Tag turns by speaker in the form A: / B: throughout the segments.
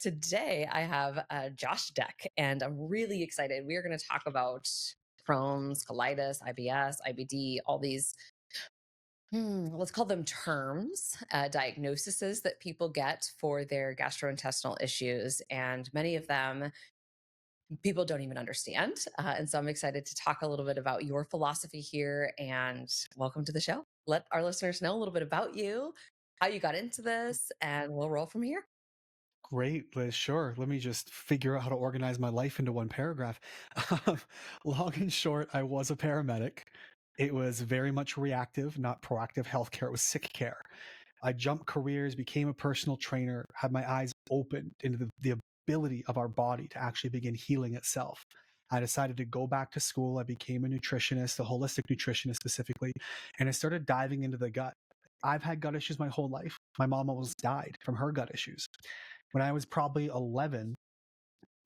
A: Today I have Josh Dech, and I'm really excited. We are going to talk about Crohn's, colitis, IBS, IBD, all these, let's call them terms, diagnoses that people get for their gastrointestinal issues. And many of them people don't even understand. And so I'm excited to talk a little bit about your philosophy here, and welcome to the show. Let our listeners know a little bit about you, how you got into this, and we'll roll from here.
B: Great, Liz. Sure. Let me just figure out how to organize my life into one paragraph. Um, Long and short, I was a paramedic. It was very much reactive, not proactive healthcare. It was sick care. I jumped careers, became a personal trainer, had my eyes opened into the ability of our body to actually begin healing itself. I decided to go back to school. I became a nutritionist, a holistic nutritionist specifically, and I started diving into the gut. I've had gut issues my whole life. My mom almost died from her gut issues. When I was probably 11,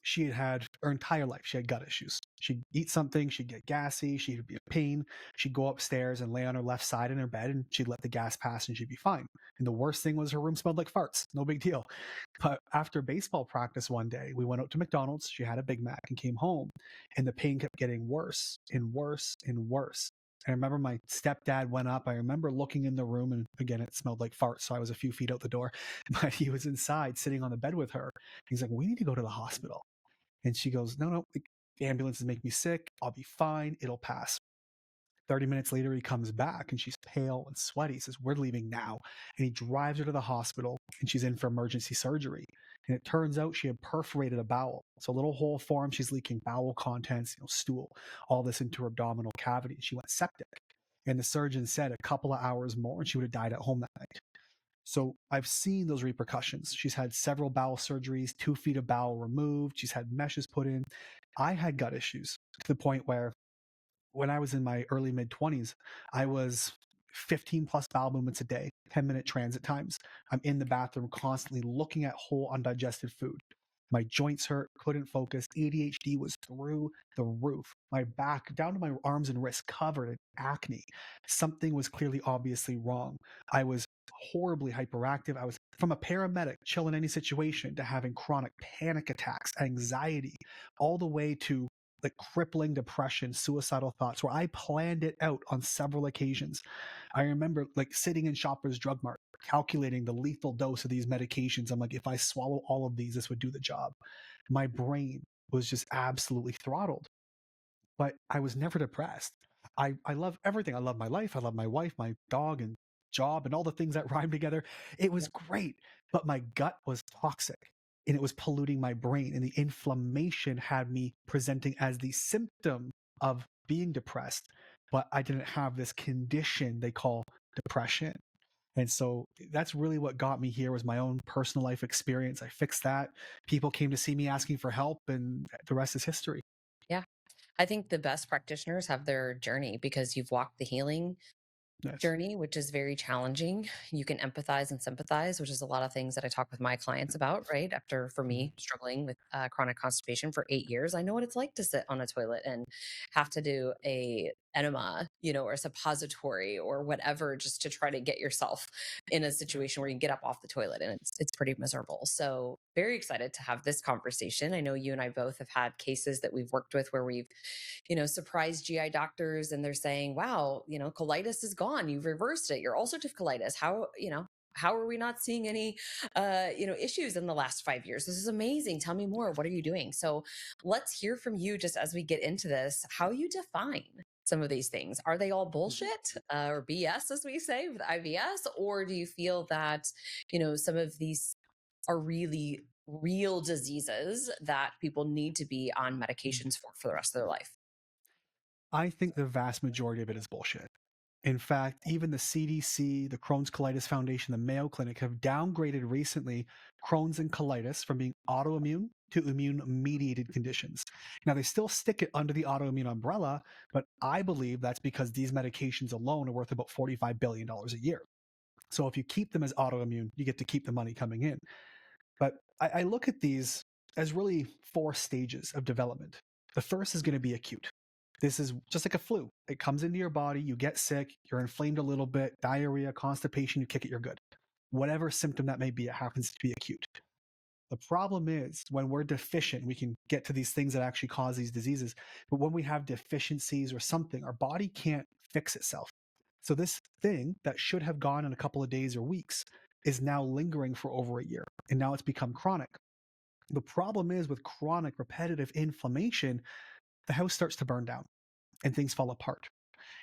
B: she had her entire life, she had gut issues. She'd eat something, she'd get gassy, she'd be in pain. She'd go upstairs and lay on her left side in her bed, and she'd let the gas pass and she'd be fine. And the worst thing was her room smelled like farts. No big deal. But after baseball practice one day, we went out to McDonald's. She had a Big Mac and came home, and the pain kept getting worse and worse and worse. I remember my stepdad went up. I remember looking in the room, and again, it smelled like farts. So I was a few feet out the door, but he was inside sitting on the bed with her. He's like, "We need to go to the hospital." And she goes, "No, the ambulances make me sick. I'll be fine. It'll pass." 30 minutes later, he comes back and she's pale and sweaty. He says, "We're leaving now." And he drives her to the hospital, and she's in for emergency surgery. And it turns out she had perforated a bowel. So a little hole formed. She's leaking bowel contents, stool, all this into her abdominal cavity. She went septic. And the surgeon said a couple of hours more and she would have died at home that night. So I've seen those repercussions. She's had several bowel surgeries, 2 feet of bowel removed. She's had meshes put in. I had gut issues to the point where when I was in my early mid 20s, I was 15 plus bowel movements a day, 10-minute transit times. I'm in the bathroom constantly looking at whole undigested food. My joints hurt, couldn't focus. ADHD was through the roof. My back, down to my arms and wrists, covered in acne. Something was clearly obviously wrong. I was horribly hyperactive. I was from a paramedic, chill in any situation, to having chronic panic attacks, anxiety, all the way to like crippling depression, suicidal thoughts, where I planned it out on several occasions. I remember like sitting in Shoppers Drug Mart, calculating the lethal dose of these medications. I'm like, if I swallow all of these, this would do the job. My brain was just absolutely throttled, but I was never depressed. I love everything. I love my life. I love my wife, my dog, and job, and all the things that rhyme together. It was great, but my gut was toxic and it was polluting my brain. And the inflammation had me presenting as the symptom of being depressed, but I didn't have this condition they call depression. And so that's really what got me here, was my own personal life experience. I fixed that. People came to see me asking for help, and the rest is history.
A: Yeah. I think the best practitioners have their journey because you've walked the healing
B: Yes.
A: journey, which is very challenging. You can empathize and sympathize, which is a lot of things that I talk with my clients about, right? After, for
B: Mhm.
A: me, struggling with chronic constipation for 8 years, I know what it's like to sit on a toilet and have to do a enema, or a suppository or whatever, just to try to get yourself in a situation where you can get up off the toilet, and it's pretty miserable. So very excited to have this conversation. I know you and I both have had cases that we've worked with where we've surprise GI doctors and they're saying, wow, colitis is gone. You've reversed it. Your ulcerative colitis. How are we not seeing any, issues in the last 5 years? This is amazing. Tell me more. What are you doing? So let's hear from you just as we get into this, how you define some of these things. Are they all bullshit or BS, as we say with IBS? Or do you feel that, some of these are really real diseases that people need to be on medications for the rest of their life?
B: I think the vast majority of it is bullshit. In fact, even the CDC, the Crohn's Colitis Foundation, the Mayo Clinic have downgraded recently Crohn's and colitis from being autoimmune to immune mediated conditions. Now, they still stick it under the autoimmune umbrella, but I believe that's because these medications alone are worth about $45 billion a year. So if you keep them as autoimmune, you get to keep the money coming in. But I look at these as really 4 stages of development. The first is going to be acute. This is just like a flu. It comes into your body, you get sick, you're inflamed a little bit, diarrhea, constipation, you kick it, you're good. Whatever symptom that may be, it happens to be acute. The problem is when we're deficient, we can get to these things that actually cause these diseases. But when we have deficiencies or something, our body can't fix itself. So this thing that should have gone in a couple of days or weeks is now lingering for over a year. And now it's become chronic. The problem is with chronic repetitive inflammation, the house starts to burn down and things fall apart.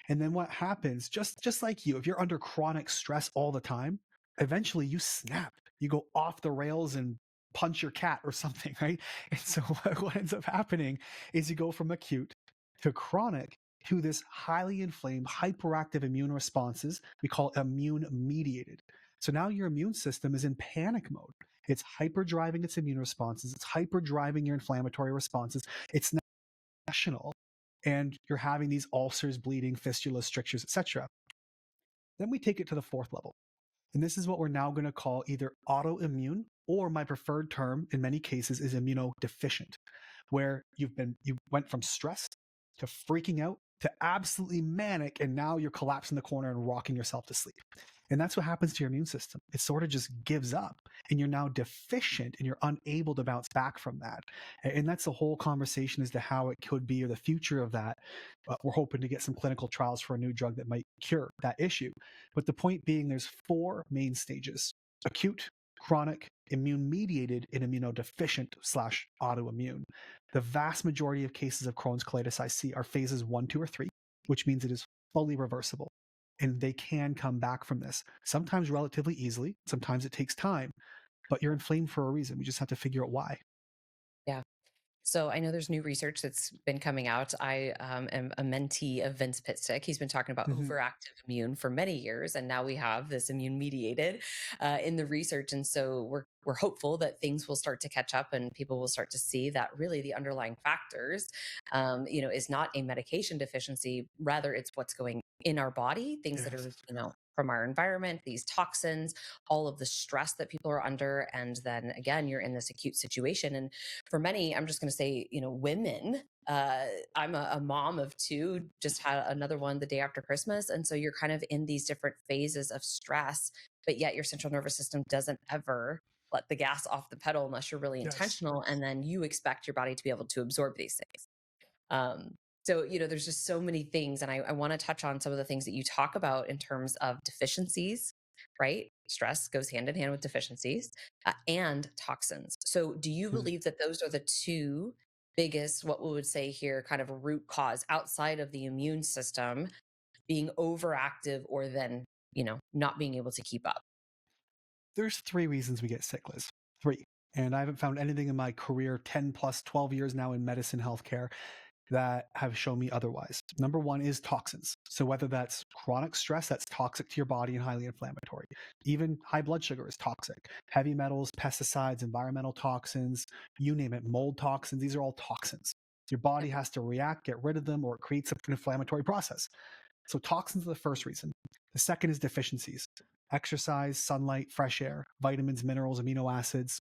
B: And then what happens, just like you, if you're under chronic stress all the time, eventually you snap. You go off the rails and punch your cat or something, right? And so what ends up happening is you go from acute to chronic to this highly inflamed, hyperactive immune responses we call immune mediated. So now your immune system is in panic mode. It's hyper driving its immune responses. It's hyper driving your inflammatory responses. It's national, and you're having these ulcers, bleeding, fistulas, strictures, etc. Then we take it to the fourth level. And this is what we're now going to call either autoimmune, or my preferred term in many cases is immunodeficient, where you went from stress to freaking out to absolutely manic, and now you're collapsing the corner and rocking yourself to sleep. And that's what happens to your immune system. It sort of just gives up, and you're now deficient and you're unable to bounce back from that. And that's the whole conversation as to how it could be or the future of that. We're hoping to get some clinical trials for a new drug that might cure that issue. But the point being, there's four main stages: acute, chronic, immune mediated, and immunodeficient / autoimmune. The vast majority of cases of Crohn's colitis I see are phases 1, 2, or 3, which means it is fully reversible. And they can come back from this, sometimes relatively easily, sometimes it takes time, but you're inflamed for a reason. We just have to figure out why.
A: Yeah. So I know there's new research that's been coming out. I am a mentee of Vince Pitstick. He's been talking about
B: Mm-hmm.
A: overactive immune for many years, and now we have this immune mediated in the research. And so we're hopeful that things will start to catch up, and people will start to see that really the underlying factors, is not a medication deficiency. Rather, it's what's going in our body, things that
B: Yes.
A: are from our environment, these toxins, all of the stress that people are under, and then again, you're in this acute situation. And for many, I'm just going to say, women, I'm a mom of two, just had another one the day after Christmas. And so you're kind of in these different phases of stress, but yet your central nervous system doesn't ever let the gas off the pedal unless you're really
B: Yes.
A: intentional. And then you expect your body to be able to absorb these things. So, there's just so many things. And I want to touch on some of the things that you talk about in terms of deficiencies, right? Stress goes hand in hand with deficiencies and toxins. So, do you
B: Mm.
A: believe that those are the two biggest, what we would say here, kind of a root cause outside of the immune system being overactive or then, not being able to keep up?
B: There's three reasons we get sick, Liz. Three. And I haven't found anything in my career, 10 plus 12 years now in medicine, healthcare, that have shown me otherwise. Number one is toxins. So whether that's chronic stress that's toxic to your body and highly inflammatory, even high blood sugar is toxic, heavy metals, pesticides, environmental toxins, you name it, mold toxins, these are all toxins. Your body has to react, get rid of them, or it creates an inflammatory process. So toxins are the first reason. The second is deficiencies: exercise, sunlight, fresh air, vitamins, minerals, amino acids,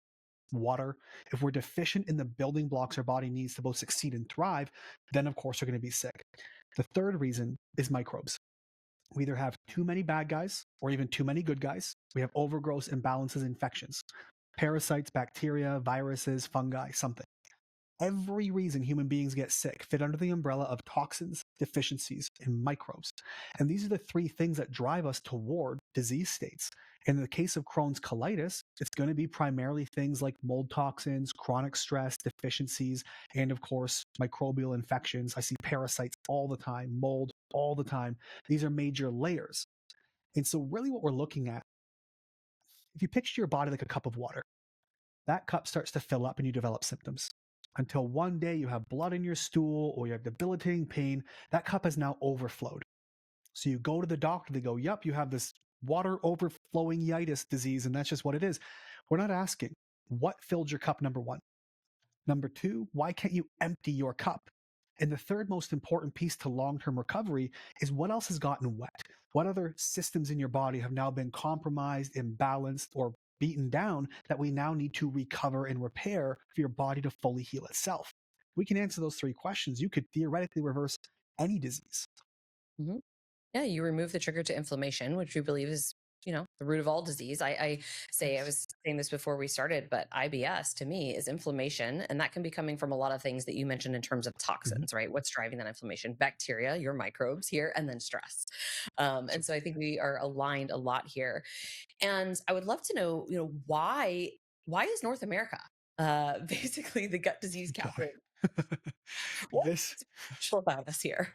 B: water. If we're deficient in the building blocks our body needs to both succeed and thrive, then of course we're going to be sick. The third reason is microbes. We either have too many bad guys or even too many good guys. We have overgrowth, imbalances, infections, parasites, bacteria, viruses, fungi, something. Every reason human beings get sick fit under the umbrella of toxins, deficiencies, and microbes. And these are the three things that drive us toward disease states. In the case of Crohn's colitis, it's going to be primarily things like mold toxins, chronic stress, deficiencies, and of course, microbial infections. I see parasites all the time, mold all the time. These are major layers. And so really what we're looking at, if you picture your body like a cup of water, that cup starts to fill up and you develop symptoms. Until one day you have blood in your stool or you have debilitating pain, that cup has now overflowed. So you go to the doctor, they go, yep, you have this water overflowing itis disease, and that's just what it is. We're not asking, what filled your cup, number one? Number two, why can't you empty your cup? And the third most important piece to long-term recovery is what else has gotten wet? What other systems in your body have now been compromised, imbalanced, or beaten down that we now need to recover and repair for your body to fully heal itself? We can answer those three questions. You could theoretically reverse any disease.
A: Mhm. Yeah, you remove the trigger to inflammation, which we believe is the root of all disease. I say, I
B: Yes.
A: was saying this before we started, but IBS to me is inflammation. And that can be coming from a lot of things that you mentioned in terms of
B: Mhm.
A: toxins, right? What's driving that inflammation? Bacteria, your microbes here, and then stress. And so I think we are aligned a lot here. And I would love to know, why is North America basically the gut disease
B: God.
A: capital? What's
B: This
A: special about us here?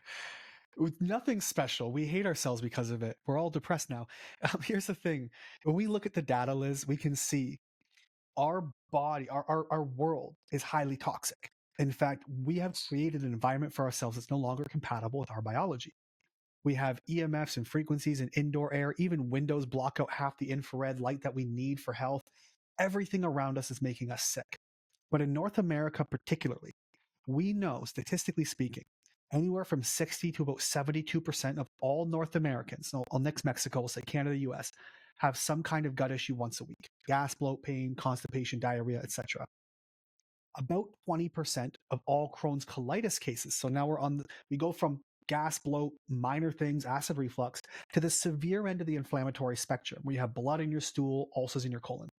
B: with nothing special. We hate ourselves because of it. We're all depressed now. Here's the thing. When we look at the data, Liz, we can see our body, our world is highly toxic. In fact, we have created an environment for ourselves that's no longer compatible with our biology. We have EMFs and frequencies and indoor air. Even windows block out half the infrared light that we need for health. Everything around us is making us sick. But in North America, particularly, we know, statistically speaking, anywhere from 60 to about 72% of all North Americans, so I'll nix Mexico, we'll say Canada, US, have some kind of gut issue once a week. Gas, bloat, pain, constipation, diarrhea, etc. About 20% of all Crohn's colitis cases. So now we go from gas, bloat, minor things, acid reflux, to the severe end of the inflammatory spectrum, where you have blood in your stool, ulcers in your colon.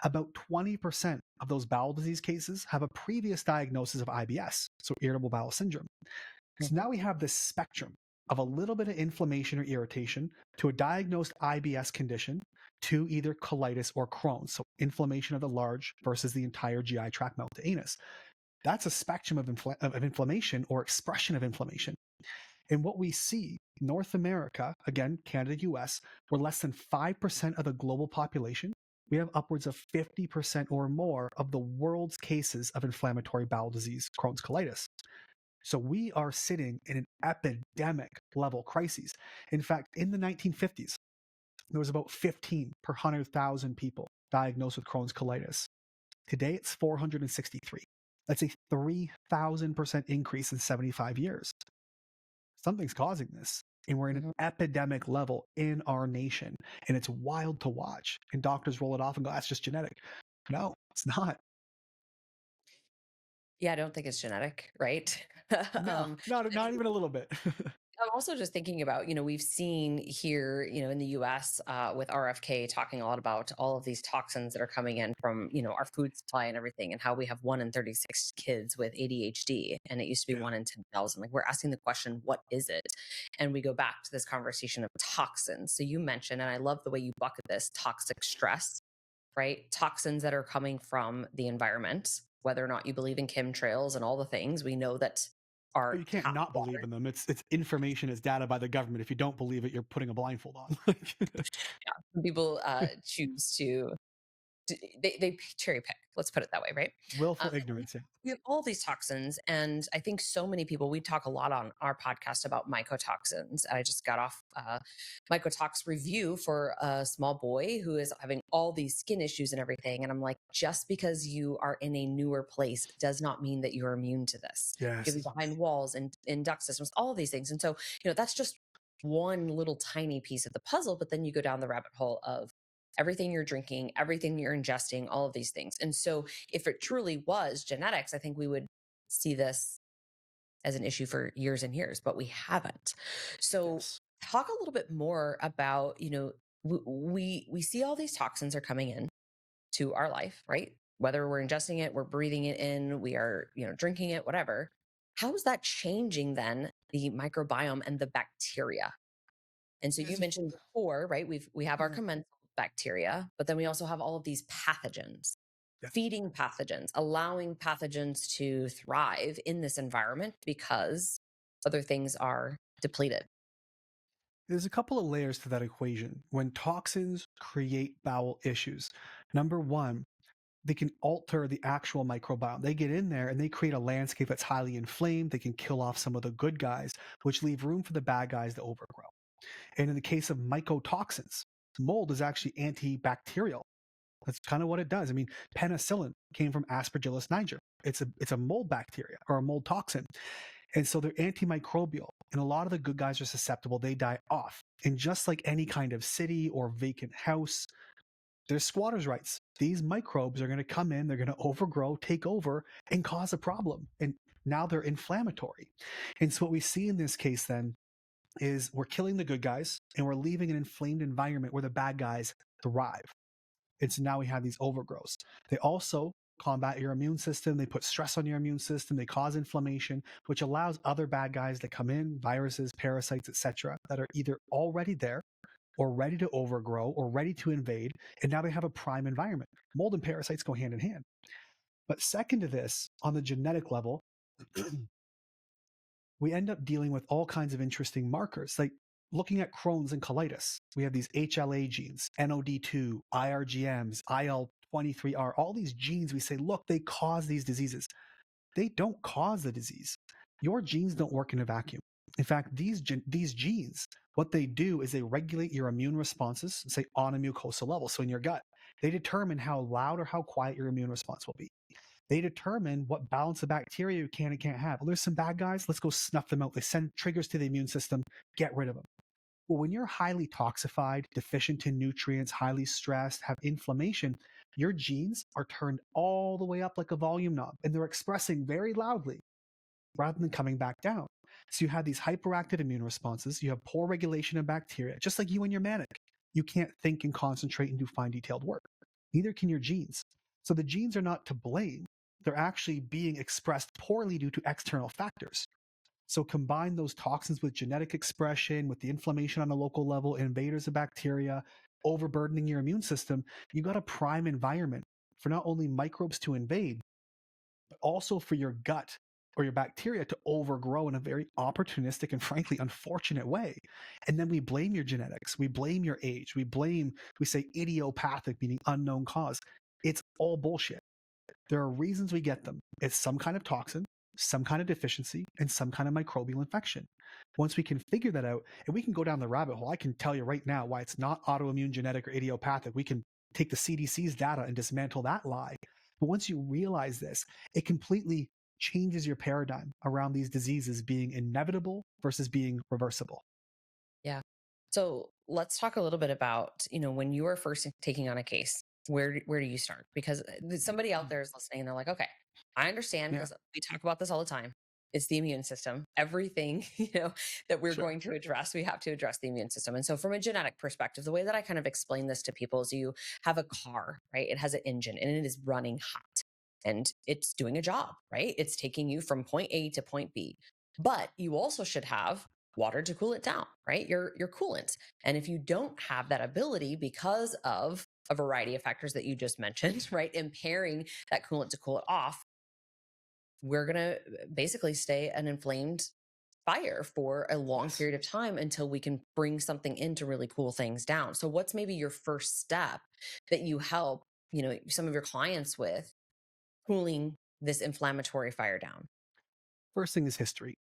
B: About 20% of those bowel disease cases have a previous diagnosis of IBS, so irritable bowel syndrome. So
A: Mhm.
B: now we have this spectrum of a little bit of inflammation or irritation to a diagnosed IBS condition to either colitis or Crohn's, so inflammation of the large versus the entire GI tract mouth to anus. That's a spectrum of inflammation or expression of inflammation. And what we see, North America, again, Canada, US, we're less than 5% of the global population. We have upwards of 50% or more of the world's cases of inflammatory bowel disease, Crohn's colitis. So we are sitting in an epidemic level crisis. In fact, in the 1950s, there was about 15 per 100,000 people diagnosed with Crohn's colitis. Today, it's 463. That's a 3,000% increase in 75 years. Something's causing this. And we're in an
A: Mhm.
B: epidemic level in our nation. And it's wild to watch. And doctors roll it off and go, that's just genetic. No, it's not.
A: Yeah, I don't think it's genetic, right?
B: No,
A: I
B: not
A: think
B: even a little bit.
A: I'm also just thinking about, we've seen here, in the US with RFK talking a lot about all of these toxins that are coming in from, our food supply and everything, and how we have 1 in 36 kids with ADHD, and it used to be
B: Yeah.
A: 1 in 10,000. Like, we're asking the question, what is it? And we go back to this conversation of toxins. So you mentioned, and I love the way you bucket this, toxic stress, right? Toxins that are coming from the environment, whether or not you believe in chemtrails and all the things, we know that
B: Oh,
A: our
B: you can't not believe
A: water.
B: in them. It's information is data by the government. If you don't believe it, you're putting a blindfold on. Like,
A: Some people choose to they cherry pick. Let's put it that way, right? Um,
B: willful ignorance. Yeah.
A: we have all these toxins, and I think so many people. We talk a lot on our podcast about mycotoxins. I just got off mycotox review for a small boy who is having all these skin issues and everything, and I'm like, just because you are in a newer place does not mean that you're immune to this. You could be
B: Yes.
A: behind walls and in duct systems, all of these things, and so that's just one little tiny piece of the puzzle. But then you go down the rabbit hole of everything you're drinking, everything you're ingesting, all of these things. And so, if it truly was genetics, I think we would see this as an issue for years and years, but we haven't. So,
B: Yes.
A: talk a little bit more about, we see all these toxins are coming in to our life, right? Whether we're ingesting it, we're breathing it in, we are, drinking it, whatever. How is that changing then the microbiome and the bacteria? And so you
B: There's a,
A: mentioned before, right? We have our
B: yeah.
A: commensal bacteria, but then we also have all of these pathogens,
B: Yeah.
A: feeding pathogens, allowing pathogens to thrive in this environment because other things are depleted.
B: There's a couple of layers to that equation. When toxins create bowel issues, number one, they can alter the actual microbiome. They get in there and they create a landscape that's highly inflamed. They can kill off some of the good guys, which leave room for the bad guys to overgrow. And in the case of mycotoxins, mold is actually antibacterial. That's kind of what it does. I mean, penicillin came from Aspergillus niger. It's a mold bacteria or a mold toxin. And so they're antimicrobial. And a lot of the good guys are susceptible. They die off. And just like any kind of city or vacant house, there's squatters' rights. These microbes are going to come in, they're going to overgrow, take over, and cause a problem. And now they're inflammatory. And so what we see in this case then is we're killing the good guys and we're leaving an inflamed environment where the bad guys thrive. And so now we have these overgrowths. They also combat your immune system. They put stress on your immune system. They cause inflammation, which allows other bad guys to come in, viruses, parasites, etc., that are either already there or ready to overgrow or ready to invade. And now they have a prime environment. Mold and parasites go hand in hand. But second to this, on the genetic level, we end up dealing with all kinds of interesting markers, like looking at Crohn's and colitis. We have these HLA genes, NOD2, IRGMs, IL23R, all these genes. We say, look, they cause these diseases. They don't cause the disease. Your genes don't work in a vacuum. In fact, these genes, what they do is they regulate your immune responses, say on a mucosal level, so in your gut. They determine how loud or how quiet your immune response will be. They determine what balance of bacteria you can and can't have. Well, there's some bad guys, let's go snuff them out. They send triggers to the immune system, get rid of them. Well, when you're highly toxified, deficient in nutrients, highly stressed, have inflammation, your genes are turned all the way up like a volume knob, and they're expressing very loudly rather than coming back down. So you have these hyperactive immune responses, you have poor regulation of bacteria, just like you when you're manic. You can't think and concentrate and do fine detailed work. Neither can your genes. So the genes are not to blame. They're actually being expressed poorly due to external factors. So combine those toxins with genetic expression, with the inflammation on a local level, invaders of bacteria, overburdening your immune system, you got a prime environment for not only microbes to invade, but also for your gut or your bacteria to overgrow in a very opportunistic and frankly unfortunate way. And then we blame your genetics, we blame your age, we say idiopathic, meaning unknown cause. It's all bullshit. There are reasons we get them. It's some kind of toxin, some kind of deficiency, and some kind of microbial infection. Once we can figure that out, and we can go down the rabbit hole, I can tell you right now why it's not autoimmune, genetic, or idiopathic. We can take the CDC's data and dismantle that lie. But once you realize this, it completely changes your paradigm around these diseases being inevitable versus being reversible.
A: Yeah. So let's talk a little bit about, when you are first taking on a case, where do you start? Because somebody out there is listening and they're like, okay, I understand
B: Yeah,
A: because we talk about this all the time. It's the immune system. Everything, that we're
B: sure.
A: going to address, we have to address the immune system. And so from a genetic perspective, the way that I kind of explain this to people is you have a car, right? It has an engine and it is running hot and it's doing a job, right? It's taking you from point A to point B. But you also should have water to cool it down, right? Your coolant. And if you don't have that ability because of a variety of factors that you just mentioned, right, impairing that coolant to cool it off, we're going to basically stay an inflamed fire for a long
B: Yes.
A: period of time until we can bring something in to really cool things down. So what's maybe your first step that you help, some of your clients with cooling this inflammatory fire down?
B: First thing is history.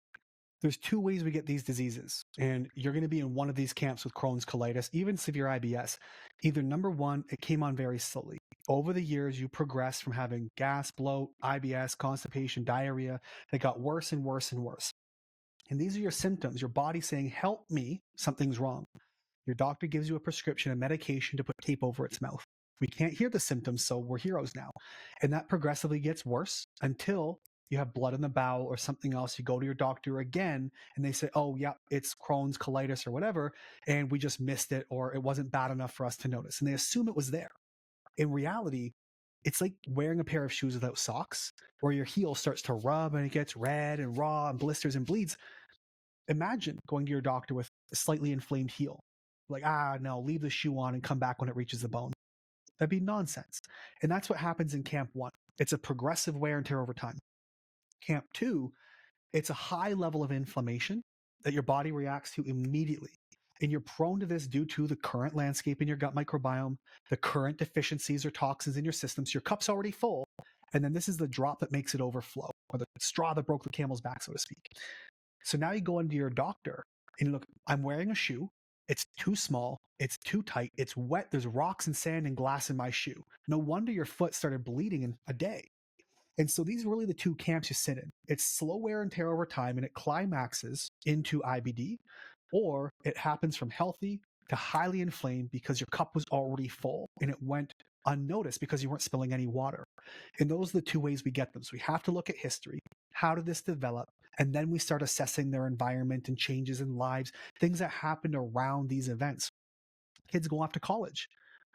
B: There's two ways we get these diseases, and you're going to be in one of these camps with Crohn's, colitis, even severe IBS. Either number one, it came on very slowly. Over the years, you progressed from having gas, bloat, IBS, constipation, diarrhea that got worse and worse and worse. And these are your symptoms, your body saying, help me, something's wrong. Your doctor gives you a prescription, a medication to put tape over its mouth. We can't hear the symptoms, so we're heroes now. And that progressively gets worse until you have blood in the bowel or something else. You go to your doctor again and they say, oh, yeah, it's Crohn's, colitis, or whatever. And we just missed it, or it wasn't bad enough for us to notice. And they assume it was there. In reality, it's like wearing a pair of shoes without socks, where your heel starts to rub and it gets red and raw and blisters and bleeds. Imagine going to your doctor with a slightly inflamed heel. Like, no, leave the shoe on and come back when it reaches the bone. That'd be nonsense. And that's what happens in camp one. It's a progressive wear and tear over time. Camp two, it's a high level of inflammation that your body reacts to immediately. And you're prone to this due to the current landscape in your gut microbiome, the current deficiencies or toxins in your system. So your cup's already full. And then this is the drop that makes it overflow, or the straw that broke the camel's back, so to speak. So now you go into your doctor and you look, I'm wearing a shoe. It's too small. It's too tight. It's wet. There's rocks and sand and glass in my shoe. No wonder your foot started bleeding in a day. And so these are really the two camps you sit in. It's slow wear and tear over time, and it climaxes into IBD, or it happens from healthy to highly inflamed because your cup was already full and it went unnoticed because you weren't spilling any water. And those are the two ways we get them. So we have to look at history. How did this develop? And then we start assessing their environment and changes in lives, things that happened around these events. Kids go off to college.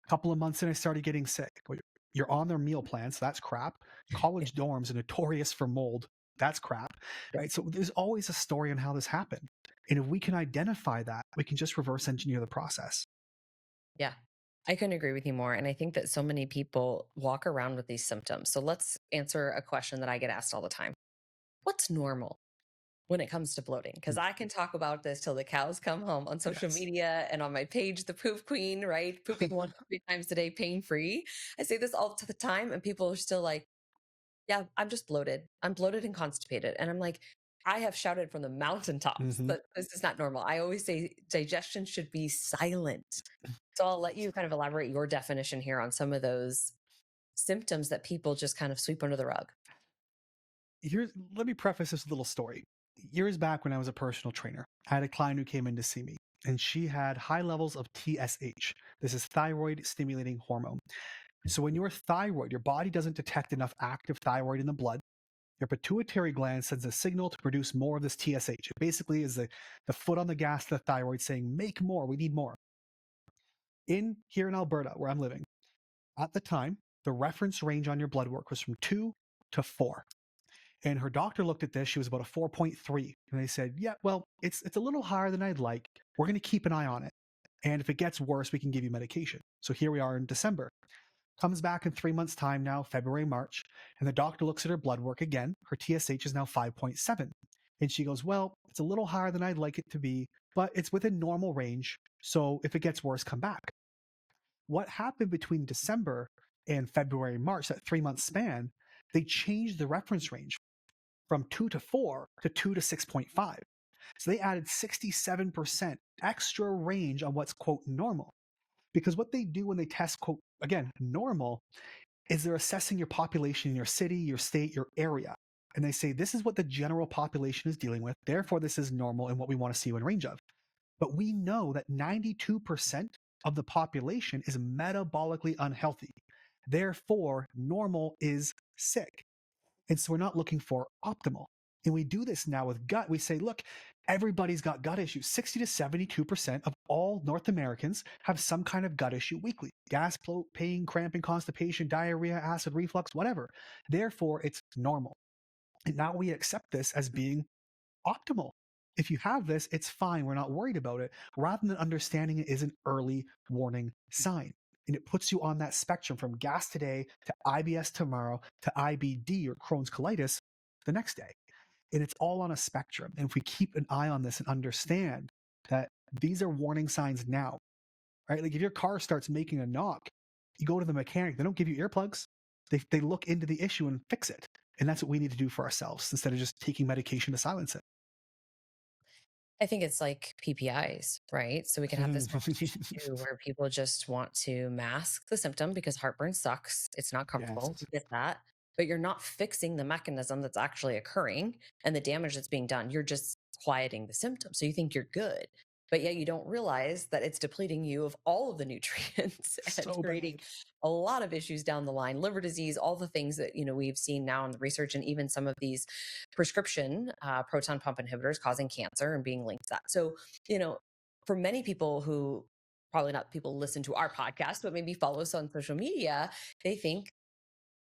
B: A couple of months in, I started getting sick. Well, you're on their meal plans, so that's crap.
A: Yeah.
B: College dorms are notorious for mold. That's crap, right? So there's always a story on how this happened. And if we can identify that, we can just reverse engineer the process.
A: Yeah. I couldn't agree with you more. And I think that so many people walk around with these symptoms. So let's answer a question that I get asked all the time. What's normal when it comes to bloating? Because
B: Mm,
A: I can talk about this till the cows come home on social
B: yes.
A: media and on my page, the poop queen, right? Pooping 1 to 3 times a day, pain free. I say this all the time, and people are still like, yeah, I'm just bloated. I'm bloated and constipated. And I'm like, I have shouted from the mountaintops
B: hmm
A: that this is not normal. I always say digestion should be silent. So I'll let you kind of elaborate your definition here on some of those symptoms that people just kind of sweep under the rug.
B: Let me preface this little story. Years back when I was a personal trainer, I had a client who came in to see me, and she had high levels of TSH. This is thyroid stimulating hormone. So when your thyroid, your body doesn't detect enough active thyroid in the blood, your pituitary gland sends a signal to produce more of this TSH. It basically is the foot on the gas to the thyroid saying, make more, we need more. Here in Alberta, where I'm living, at the time, the reference range on your blood work was from 2 to 4. And her doctor looked at this. She was about a 4.3. And they said, yeah, well, it's a little higher than I'd like. We're going to keep an eye on it. And if it gets worse, we can give you medication. So here we are in December. Comes back in 3 months' time now, February, March. And the doctor looks at her blood work again. Her TSH is now 5.7. And she goes, well, it's a little higher than I'd like it to be, but it's within normal range. So if it gets worse, come back. What happened between December and February, March, that 3 month span, they changed the reference range from 2 to 4 to 2 to 6.5. So they added 67% extra range on what's, quote, normal. Because what they do when they test, quote, again, normal, is they're assessing your population in your city, your state, your area. And they say, this is what the general population is dealing with. Therefore, this is normal and what we want to see you in range of. But we know that 92% of the population is metabolically unhealthy. Therefore, normal is sick. And so we're not looking for optimal. And we do this now with gut. We say, look, everybody's got gut issues. 60 to 72% of all North Americans have some kind of gut issue weekly. Gas, bloat, pain, cramping, constipation, diarrhea, acid reflux, whatever. Therefore, it's normal. And now we accept this as being optimal. If you have this, it's fine. We're not worried about it, rather than understanding it is an early warning sign. And it puts you on that spectrum from gas today to IBS tomorrow to IBD or Crohn's colitis the next day. And it's all on a spectrum. And if we keep an eye on this and understand that these are warning signs now, right? Like if your car starts making a knock, you go to the mechanic, they don't give you earplugs. They look into the issue and fix it. And that's what we need to do for ourselves instead of just taking medication to silence it.
A: I think it's like PPIs, right? So we can have this conversation too, where people just want to mask the symptom because heartburn sucks. It's not comfortable.
B: Yes.
A: We get that. But you're not fixing the mechanism that's actually occurring and the damage that's being done. You're just quieting the symptom. So you think you're good. But yet you don't realize that it's depleting you of all of the nutrients and
B: So
A: creating
B: bad.
A: a lot of issues down the line, liver disease, all the things that, we've seen now in the research, and even some of these prescription proton pump inhibitors causing cancer and being linked to that. So, for many people who probably not people listen to our podcast, but maybe follow us on social media, they think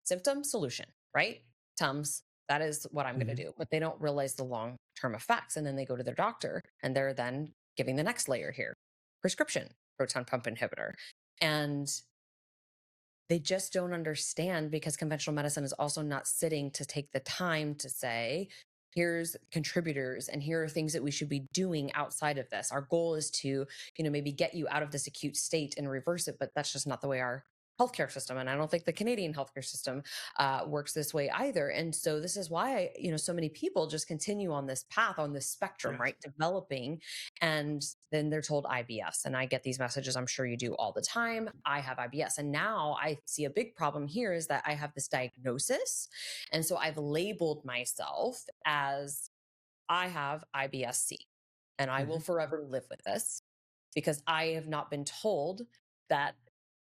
A: symptom solution, right? Tums, that is what I'm going to
B: Mhm.
A: do. But they don't realize the long term effects. And then they go to their doctor and they're then giving the next layer here prescription proton pump inhibitor. And they just don't understand because conventional medicine is also not sitting to take the time to say, here's contributors and here are things that we should be doing outside of this. Our goal is to, maybe get you out of this acute state and reverse it, but that's just not the way our healthcare system, and I don't think the Canadian healthcare system works this way either. And so this is why, so many people just continue on this path, on this spectrum,
B: Yes.
A: right? Developing, and then they're told IBS. And I get these messages, I'm sure you do all the time. I have IBS. And now I see a big problem here is that I have this diagnosis. And so I've labeled myself as I have IBS-C. And I will
B: Mhm.
A: forever live with this because I have not been told that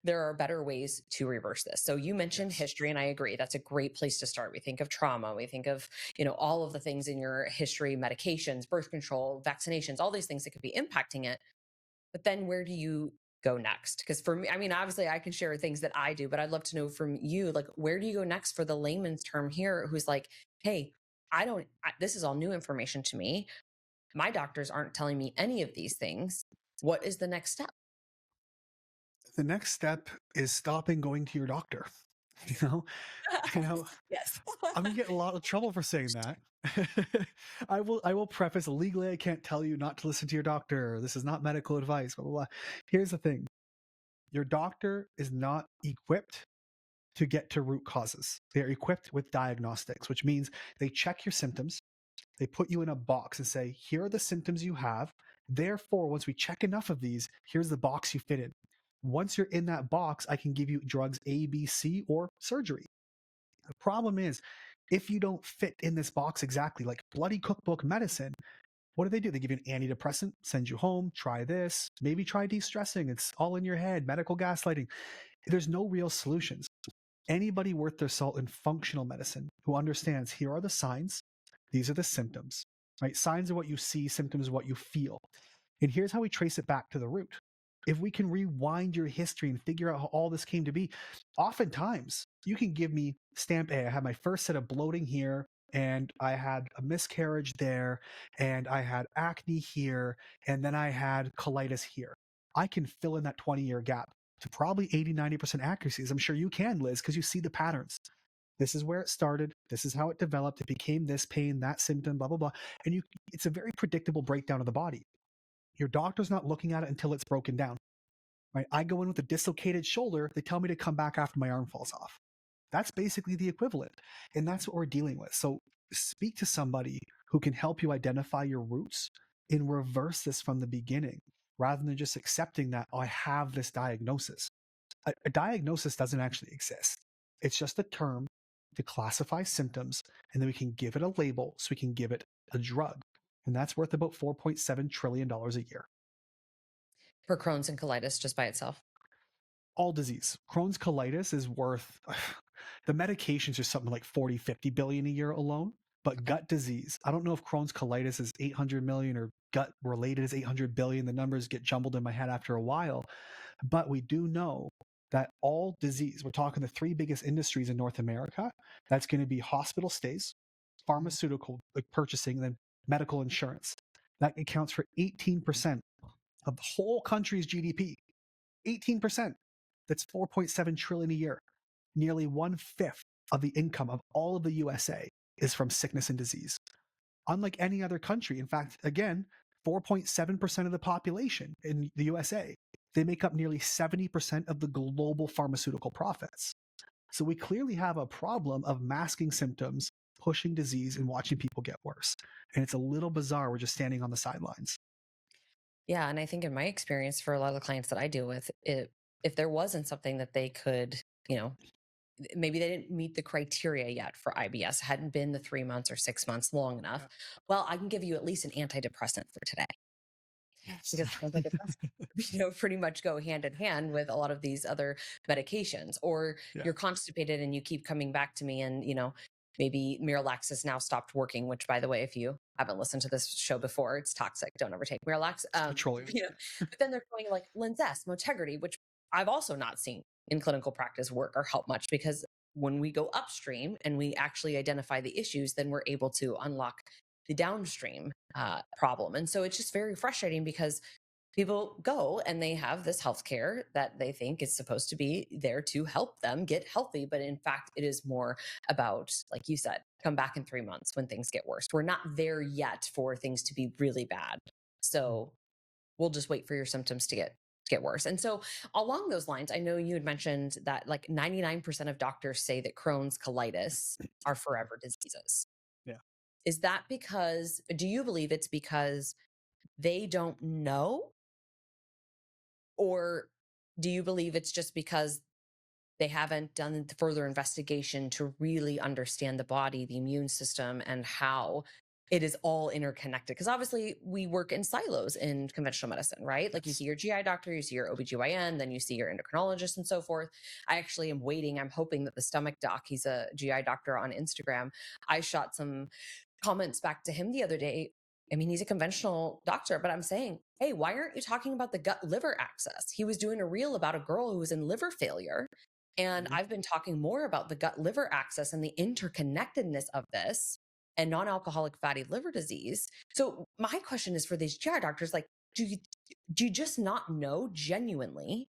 A: there are better ways to reverse this. So you mentioned
B: Yes.
A: history, and I agree. That's a great place to start. We think of trauma, we think of, all of the things in your history, medications, birth control, vaccinations, all these things that could be impacting it. But then where do you go next? Because for me, I mean, obviously I can share things that I do, but I'd love to know from you, like, where do you go next for the layman's term here who's like, hey, this is all new information to me. My doctors aren't telling me any of these things. What is the next step?
B: The next step is stopping going to your doctor. You know, you know,
A: Yes.
B: I'm gonna get in a lot of trouble for saying that. I will preface legally I can't tell you not to listen to your doctor. This is not medical advice, blah blah blah. Here's the thing. Your doctor is not equipped to get to root causes. They're equipped with diagnostics, which means they check your symptoms, they put you in a box and say, here are the symptoms you have. Therefore, once we check enough of these, here's the box you fit in. Once you're in that box, I can give you drugs A, B, C, or surgery. The problem is, if you don't fit in this box exactly, like bloody cookbook medicine, what do? They give you an antidepressant, send you home, try this, maybe try de-stressing. It's all in your head, medical gaslighting. There's no real solutions. Anybody worth their salt in functional medicine who understands here are the signs, these are the symptoms, right? Signs are what you see, symptoms are what you feel. And here's how we trace it back to the root. If we can rewind your history and figure out how all this came to be, oftentimes you can give me stamp A. I had my first set of bloating here, and I had a miscarriage there, and I had acne here, and then I had colitis here. I can fill in that 20-year gap to probably 80-90% accuracies. I'm sure you can, Liz, because you see the patterns. This is where it started. This is how it developed. It became this pain, that symptom, blah, blah, blah. And it's a very predictable breakdown of the body. Your doctor's not looking at it until it's broken down. Right? I go in with a dislocated shoulder. They tell me to come back after my arm falls off. That's basically the equivalent. And that's what we're dealing with. So speak to somebody who can help you identify your roots and reverse this from the beginning rather than just accepting that, oh, I have this diagnosis. A diagnosis doesn't actually exist. It's just a term to classify symptoms, and then we can give it a label so we can give it a drug. And that's worth about $4.7 trillion a year.
A: For Crohn's and colitis just by itself.
B: All disease. Crohn's colitis is worth, the medications are something like 40, 50 billion a year alone. But
A: Okay.
B: gut disease, I don't know if Crohn's colitis is 800 million or gut related is 800 billion. The numbers get jumbled in my head after a while. But we do know that all disease, we're talking the three biggest industries in North America, that's going to be hospital stays, pharmaceutical like purchasing, and then medical insurance. That accounts for 18% of the whole country's GDP. 18%. That's 4.7 trillion a year. Nearly 1/5 of the income of all of the USA is from sickness and disease. Unlike any other country, in fact, again, 4.7% of the population in the USA, they make up nearly 70% of the global pharmaceutical profits. So we clearly have a problem of masking symptoms, pushing disease, and watching people get worse. And it's a little bizarre. We're just standing on the sidelines.
A: Yeah, and I think in my experience for a lot of the clients that I deal with, if there wasn't something that they could, you know, maybe they didn't meet the criteria yet for IBS, hadn't been the 3 months or 6 months long enough. Well, I can give you at least an antidepressant for today
B: Yes.
A: because antidepressants, pretty much go hand in hand with a lot of these other medications. Or
B: Yeah.
A: you're constipated and you keep coming back to me, and maybe Miralax has now stopped working. Which, by the way, if you haven't listened to this show before, it's toxic. Don't ever take Miralax.
B: It's petroleum.
A: But then they're going like Linzess, Motegrity, which I've also not seen in clinical practice work or help much, because when we go upstream and we actually identify the issues, then we're able to unlock the downstream problem. And so it's just very frustrating because people go and they have this healthcare that they think is supposed to be there to help them get healthy. But in fact, it is more about, like you said, come back in 3 months when things get worse. We're not there yet for things to be really bad. So we'll just wait for your symptoms to get worse. And so along those lines, I know you had mentioned that like 99% of doctors say that Crohn's, colitis are forever diseases.
B: Yeah.
A: Is that because, do you believe it's because they don't know? Or do you believe it's just because they haven't done the further investigation to really understand the body, the immune system, and how it is all interconnected because obviously we work in silos in conventional medicine, right? Like you
B: Yes.
A: see your GI doctor, you see your OBGYN, then you see your endocrinologist and so forth. I actually am waiting. I'm hoping that the stomach doc, he's a GI doctor on Instagram. I shot some comments back to him the other day. I mean, he's a conventional doctor, but I'm saying, hey, why aren't you talking about the gut liver axis? He was doing a reel about a girl who was in liver failure. And
B: Mhm.
A: I've been talking more about the gut liver axis and the interconnectedness of this and non alcoholic fatty liver disease. So, my question is for these GI doctors like, do you just not know genuinely?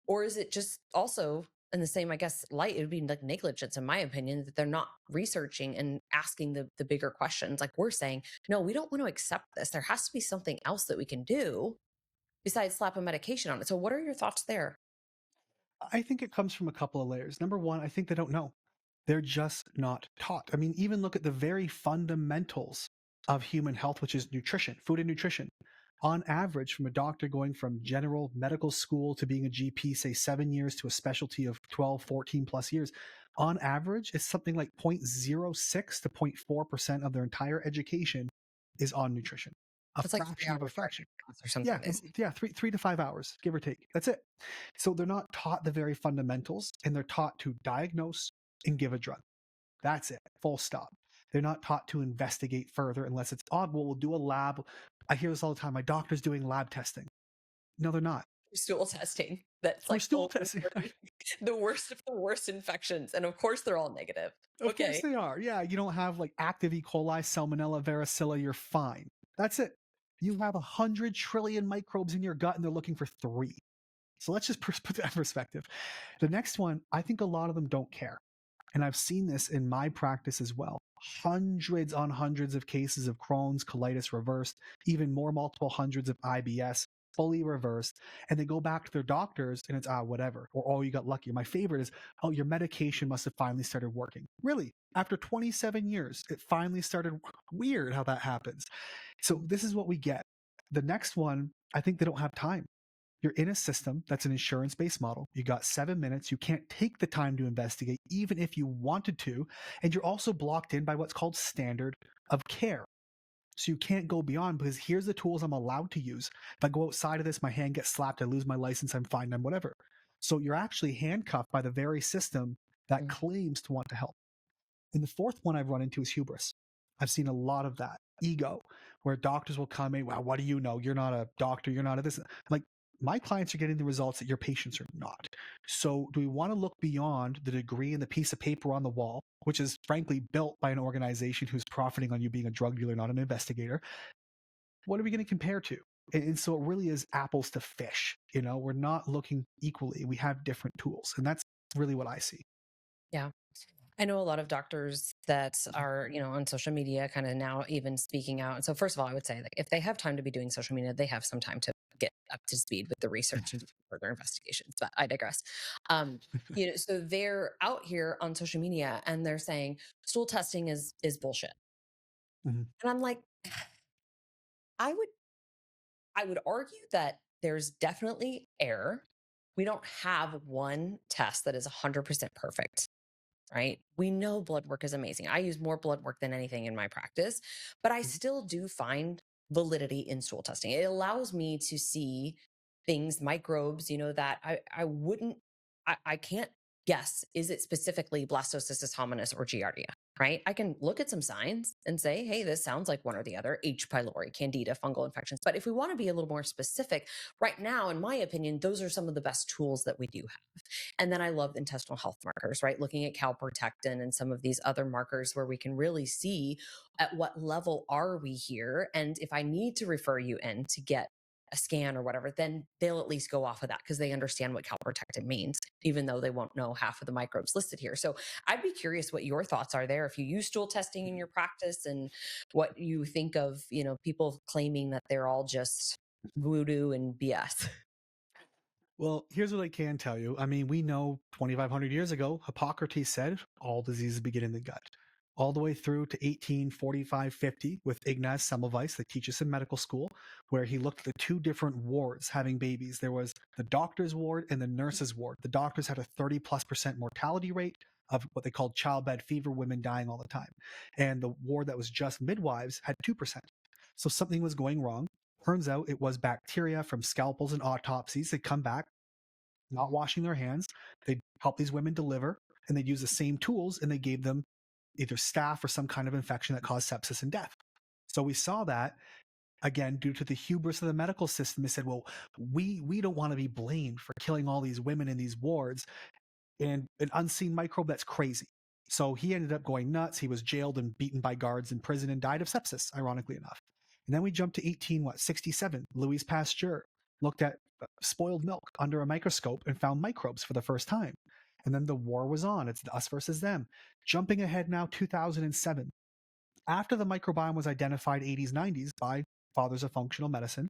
A: Or is it just also in the same, I guess, light? It would be like negligence, in my opinion, that they're not researching and asking the bigger questions. Like we're saying, no, we don't want to accept this. There has to be something else that we can do besides slap a medication on it. So, what are your thoughts there?
B: I think it comes from a couple of layers. Number one, I think they don't know. They're just not taught. I mean, even look at the very fundamentals of human health, which is nutrition, food and nutrition. On average, from a doctor going from general medical school to being a GP, say 7 years, to a specialty of 12, 14 plus years, on average, it's something like 0.06 to 0.4% of their entire education is on nutrition. A
A: It's like three
B: fraction of a
A: hours
B: fraction.
A: or
B: Yeah,
A: something. They say.
B: yeah, 3 to 5 hours, give or take. That's it. So they're not taught the very fundamentals, and they're taught to diagnose and give a drug. That's it. Full stop. They're not taught to investigate further unless it's odd. Well, we'll do a lab. I hear this all the time. My doctor's doing lab testing. No, they're not.
A: Stool testing. That's
B: We're
A: like
B: stool
A: only
B: testing.
A: for the worst of the worst infections. And of course, they're all negative.
B: Of course
A: Okay.
B: they are. Yeah, you don't have like active E. coli, salmonella, varicella. You're fine. That's it. You have 100 trillion microbes in your gut, and they're looking for 3. So let's just put that in perspective. The next one, I think a lot of them don't care. And I've seen this in my practice as well. Hundreds on hundreds of cases of Crohn's, colitis reversed, even more multiple hundreds of IBS fully reversed. And they go back to their doctors and it's, whatever. Or, oh, you got lucky. My favorite is, oh, your medication must have finally started working. Really? After 27 years, it finally started. Weird how that happens. So this is what we get. The next one, I think they don't have time. You're in a system that's an insurance based model. You got 7 minutes. You can't take the time to investigate, even if you wanted to. And you're also blocked in by what's called standard of care. So you can't go beyond because here's the tools I'm allowed to use. If I go outside of this, my hand gets slapped, I lose my license, I'm fined, I'm whatever. So you're actually handcuffed by the very system that
A: Mm.
B: claims to want to help. And the fourth one I've run into is hubris. I've seen a lot of that. Ego, where doctors will come in, well, what do you know? You're not a doctor, you're not a this. Like, my clients are getting the results that your patients are not. So do we want to look beyond the degree and the piece of paper on the wall, which is frankly built by an organization who's profiting on you being a drug dealer, not an investigator? What are we going to compare to? And so it really is apples to fish. We're not looking equally. We have different tools. And that's really what I see.
A: Yeah. I know a lot of doctors that are, on social media kind of now even speaking out. And so first of all, I would say like if they have time to be doing social media, they have some time to get up to speed with the research and do further investigations. But I digress. So they're out here on social media and they're saying stool testing is bullshit.
B: Mhm.
A: And I'm like, I would I would argue that there's definitely error. We don't have one test that is 100% perfect, right? We know blood work is amazing. I use more blood work than anything in my practice, but I
B: Mhm.
A: still do find validity in stool testing. It allows me to see things, microbes, that I wouldn't, I can't guess, is it specifically blastocystis hominis or giardia, right? I can look at some signs and say, hey, this sounds like one or the other, H. pylori, candida, fungal infections. But if we want to be a little more specific, right now, in my opinion, those are some of the best tools that we do have. And then I love intestinal health markers, right? Looking at calprotectin and some of these other markers where we can really see at what level are we here. And if I need to refer you in to get a scan or whatever, then they'll at least go off of that because they understand what calprotectin means, even though they won't know half of the microbes listed here. So I'd be curious what your thoughts are there if you use stool testing in your practice and what you think of, people claiming that they're all just voodoo and BS.
B: Well, here's what I can tell you. I mean, we know 2,500 years ago, Hippocrates said all diseases begin in the gut. All the way through to 1845, 50 with Ignaz Semmelweis, they teach us in medical school, where he looked at the two different wards having babies. There was the doctor's ward and the nurse's ward. The doctors had a 30+% mortality rate. of what they called childbed fever, women dying all the time. And the ward that was just midwives had 2%. So something was going wrong. Turns out it was bacteria from scalpels and autopsies. They'd come back, not washing their hands. They'd help these women deliver, and they'd use the same tools, and they gave them either staph or some kind of infection that caused sepsis and death. So we saw that, again, due to the hubris of the medical system. They said, well, we don't want to be blamed for killing all these women in these wards, and an unseen microbe, that's crazy. So he ended up going nuts. He was jailed and beaten by guards in prison and died of sepsis, ironically enough. And then we jumped to 1867. Louis Pasteur looked at spoiled milk under a microscope and found microbes for the first time. And then the war was on. It's us versus them. Jumping ahead now, 2007. After the microbiome was identified 80s, 90s by fathers of functional medicine,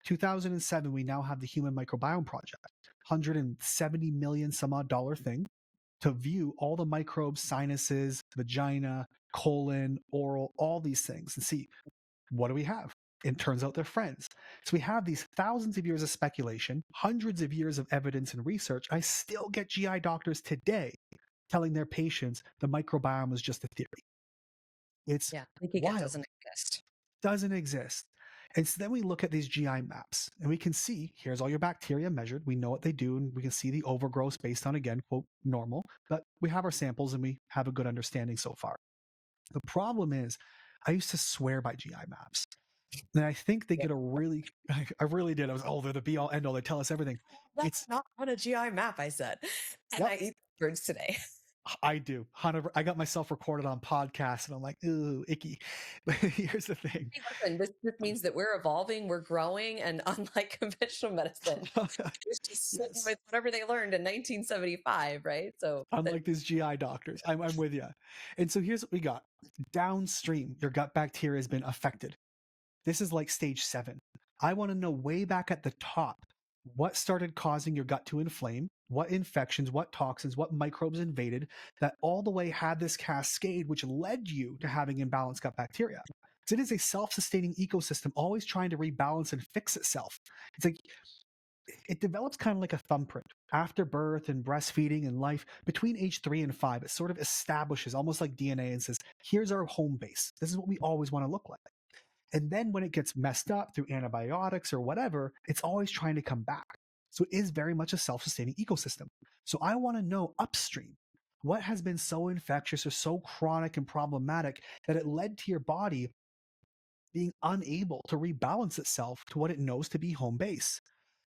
B: 2007, we now have the Human Microbiome Project, $170 million some odd dollar thing to view all the microbes, sinuses, vagina, colon, oral, all these things, and see, what do we have? It turns out they're friends. So we have these thousands of years of speculation, hundreds of years of evidence and research. I still get GI doctors today telling their patients the microbiome is just a theory. It's
A: Yeah, leaky gut
B: wild.
A: doesn't exist.
B: Doesn't exist. And so then we look at these GI maps, and we can see, here's all your bacteria measured. We know what they do, and we can see the overgrowth based on, again, quote, normal. But we have our samples, and we have a good understanding so far. The problem is, I used to swear by GI maps. And I think they get a really, I really did. I was, oh, they're the be all end all. They tell us everything.
A: That's
B: It's,
A: not on a GI map, I said. And
B: yep,
A: I ate birds today.
B: I do. I got myself recorded on podcasts, and I'm like, ooh, icky. But here's the thing.
A: Hey, listen, this means that we're evolving, we're growing, and unlike conventional medicine, it's just sitting
B: Yes.
A: with whatever they learned in 1975, right? So
B: Unlike these GI doctors, I'm with you. And so here's what we got. Downstream, your gut bacteria has been affected. This is like stage 7. I want to know way back at the top, what started causing your gut to inflame, what infections, what toxins, what microbes invaded, that all the way had this cascade, which led you to having imbalanced gut bacteria. It is a self-sustaining ecosystem, always trying to rebalance and fix itself. It's like it develops kind of like a thumbprint after birth and breastfeeding and life. Between age 3 and 5, it sort of establishes, almost like DNA, and says, here's our home base. This is what we always want to look like. And then when it gets messed up through antibiotics or whatever, it's always trying to come back. So it is very much a self-sustaining ecosystem. So I want to know upstream, what has been so infectious or so chronic and problematic that it led to your body being unable to rebalance itself to what it knows to be home base.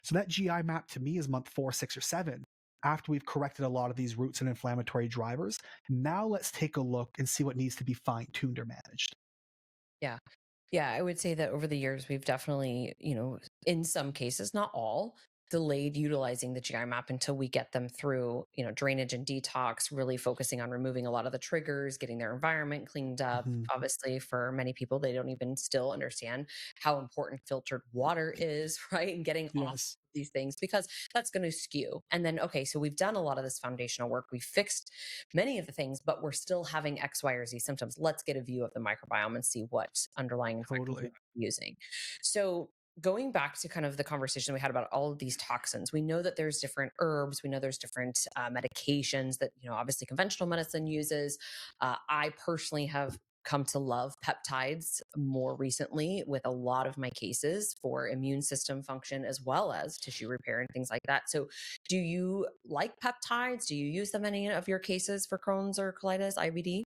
B: So that GI map to me is month 4, 6, or 7. After we've corrected a lot of these roots and inflammatory drivers, now let's take a look and see what needs to be fine-tuned or managed.
A: yeah. Yeah, I would say that over the years, we've definitely, in some cases, not all, delayed utilizing the GI map until we get them through, drainage and detox, really focusing on removing a lot of the triggers, getting their environment cleaned up.
B: Mm-hmm.
A: Obviously, for many people, they don't even still understand how important filtered water is, right? And getting off
B: Yes,
A: these things because that's going to skew. And then, okay, so we've done a lot of this foundational work. We fixed many of the things, but we're still having X, Y, or Z symptoms. Let's get a view of the microbiome and see what underlying infections
B: totally.
A: we're using. So going back to kind of the conversation we had about all of these toxins, we know that there's different herbs, we know there's different medications that obviously conventional medicine uses. I personally have come to love peptides more recently with a lot of my cases for immune system function as well as tissue repair and things like that. So do you like peptides? Do you use them in any of your cases for Crohn's or colitis, IBD?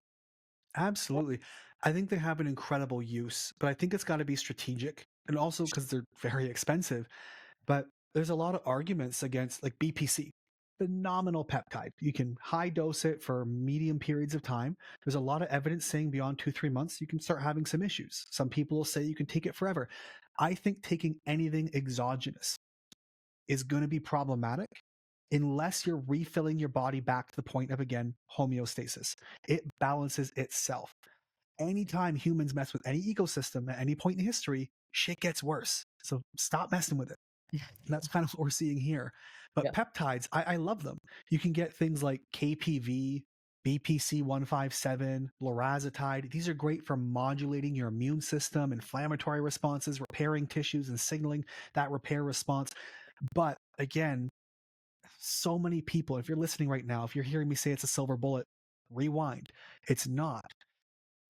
B: Absolutely. I think they have an incredible use, but I think it's got to be strategic, and also because they're very expensive. But there's a lot of arguments against, like, BPC, phenomenal peptide. You can high dose it for medium periods of time. There's a lot of evidence saying beyond 2-3 months, you can start having some issues. Some people will say you can take it forever. I think taking anything exogenous is going to be problematic unless you're refilling your body back to the point of, again, homeostasis. It balances itself. Anytime humans mess with any ecosystem at any point in history, shit gets worse. So stop messing with it. And that's kind of what we're seeing here. But
A: Yeah.
B: peptides, I love them. You can get things like KPV, BPC 157, lorazepatide. These are great for modulating your immune system, inflammatory responses, repairing tissues, and signaling that repair response. But again, so many people, if you're listening right now, if you're hearing me say it's a silver bullet, Rewind. It's not.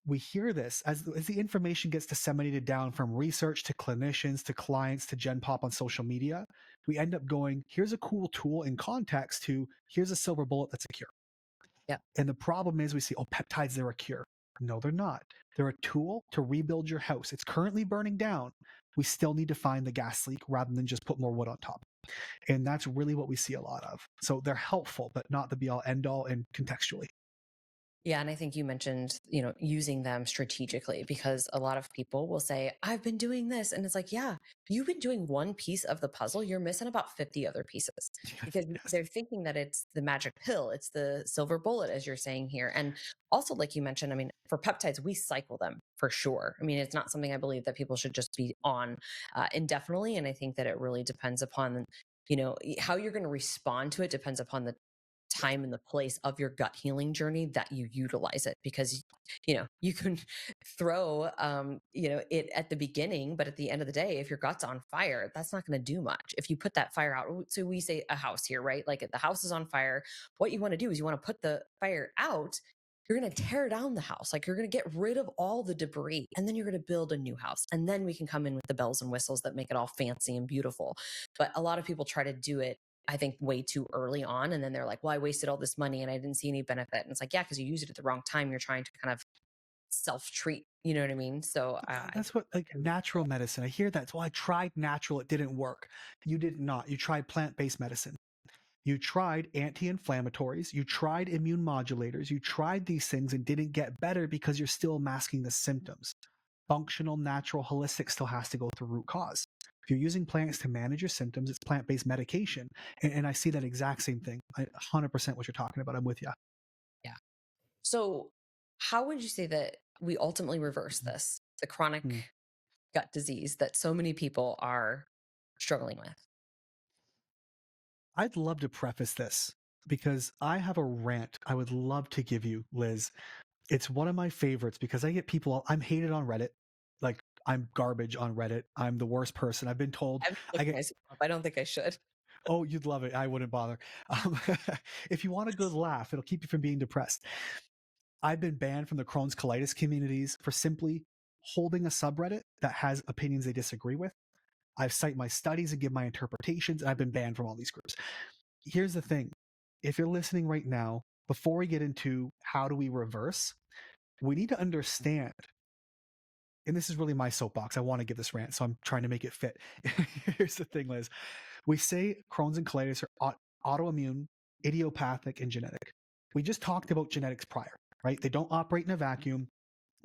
B: We hear this as the information gets disseminated down from research to clinicians to clients to Gen Pop on social media. We end up going, here's a cool tool in context to here's a silver bullet that's a cure.
A: Yeah.
B: And the problem is we say, oh, peptides, they're a cure. No, they're not. They're a tool to rebuild your house. It's currently burning down. We still need to find the gas leak rather than just put more wood on top. And that's really what we see a lot of. So they're helpful, but not the be all end all and contextually.
A: Yeah, and I think you mentioned, using them strategically because a lot of people will say, I've been doing this. And it's like, yeah, you've been doing one piece of the puzzle. You're missing about 50 other pieces because
B: Yes.
A: they're thinking that it's the magic pill, it's the silver bullet, as you're saying here. And also, like you mentioned, I mean, for peptides, we cycle them for sure. I mean, it's not something I believe that people should just be on indefinitely. And I think that it really depends upon, how you're going to respond to it depends upon the time and the place of your gut healing journey that you utilize it because you can throw it at the beginning, but at the end of the day, if your gut's on fire, that's not going to do much. If you put that fire out, so we say a house here, right? Like if the house is on fire, what you want to do is you want to put the fire out. You're going to tear down the house. Like you're going to get rid of all the debris and then you're going to build a new house. And then we can come in with the bells and whistles that make it all fancy and beautiful. But a lot of people try to do it, I think, way too early on. And then they're like, well, I wasted all this money and I didn't see any benefit. And it's like, yeah, because you used it at the wrong time. You're trying to kind of self-treat, you know what I mean? So
B: That's what, like, natural medicine. I hear that. Well, I tried natural, it didn't work. You did not. You tried plant-based medicine. You tried anti-inflammatories, you tried immune modulators, you tried these things and didn't get better because you're still masking the symptoms. Functional, natural, holistic still has to go through root cause. If you're using plants to manage your symptoms, it's plant-based medication. And I see that exact same thing. 100% what you're talking about. I'm with you.
A: yeah. So how would you say that we ultimately reverse this, the chronic gut disease that so many people are struggling with?
B: I'd love to preface this because I have a rant I would love to give you, Liz. It's one of my favorites because I get people, I'm hated on Reddit. Like, I'm garbage on Reddit. I'm the worst person. I've been told.
A: I'm
B: I
A: looking
B: get,
A: myself up. I don't think I should.
B: oh, you'd love it. I wouldn't bother. Um, if you want a good laugh, it'll keep you from being depressed. I've been banned from the Crohn's colitis communities for simply holding a subreddit that has opinions they disagree with. I cite my studies and give my interpretations, and I've been banned from all these groups. Here's the thing. If you're listening right now, before we get into how do we reverse, we need to understand, and this is really my soapbox. I want to give this rant, so I'm trying to make it fit. Here's the thing, Liz. We say Crohn's and colitis are autoimmune, idiopathic, and genetic. We just talked about genetics prior, right? They don't operate in a vacuum.